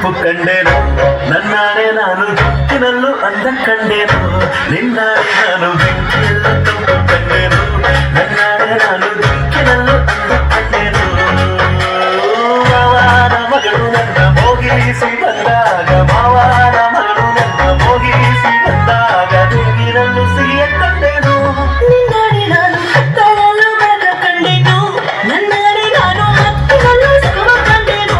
ತಂಪು ಕಂಡೇನು ನನ್ನಾಡೆ ನಾನು ದಿಕ್ಕಿನಲ್ಲೂ ಅಂದ ಕಂಡೇನು ನಿನ್ನಾಡೆ ನಾನು ಬೆಂಕಿಯಲ್ಲೂ ತಂಪು ಕಂಡೇನು ನನ್ನಾಡೆ ನಾನು ದಿಕ್ಕಿನಲ್ಲೂ ಅಂದ ಕಂಡೇನು ಮಾವನ ಮಗಳು ನನ್ನ ಮೋಗಿಸಿ ಬಂದಾಗ ಮಾವನ ಮಗಳು ನನ್ನ ಮೋಗಿಸಿ ಬಂದಾಗ ನೀರಿನಲ್ಲೂ ಸಿಹಿಯ ಕಂಡೇನು ನಿನ್ನಾಡೆ ನಾನು ಕತ್ತಲಲ್ಲೂ ಬೆಳಕ ಕಂಡೆನು ನನ್ನಾಡೆ ನಾನು ಹತ್ತಿರಲ್ಲೂ ಸುಖ ಕಂಡೆನು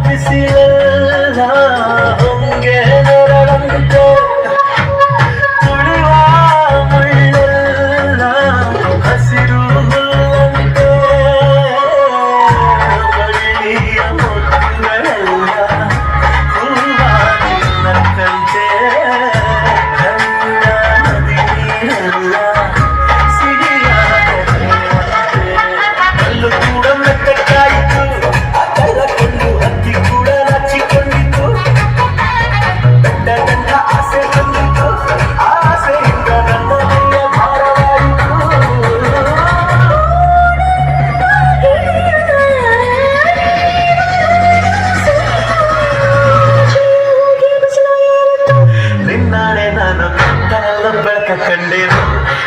ಬಿಸಿಲೆಲ್ಲ ಹೊಂಗೆ ನೆರಳಂತೆ ತುಳಿವ ಮುಳ್ಳೆಲ್ಲ ಹಸಿರು ಹುಲ್ಲಂತೆ ಬಳ್ಳಿಯ ಮೊಗ್ಗುಗಳೆಲ್ಲ ಹೂವಾಗಿ ನಕ್ಕಂತೆ ಕಣ್ಣ ನದಿ ನೀರೆಲ್ಲ ಸಿಹಿಯಾದ ಕಲ್ಲು ಕೂಡ ಮೆತ್ತಕ್ಕಾಯಿತು ಕಲ್ಲ ಕಣ್ಣು ಹತ್ತಿ ಕೂಡ ನಾಚಿಕೊಂಡಿತು ಗಂಡ ಗಂಡ ಆಸೆ ಬಂದಿತು ಆಸೆಯಿಂದ ನನ್ನ ಮೈಯ ಭಾರವಾಯಿತು ನಿನ್ನಾಡೆ ನಾನು ಕತ್ತಲಲ್ಲ ಬೆಳಕ ಕಂಡೇನು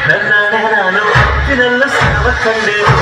ನನ್ನಾಡೆ ನಾನು ಹತ್ತಿರಲ್ಲ ಸಾವ ಕಂಡೇನು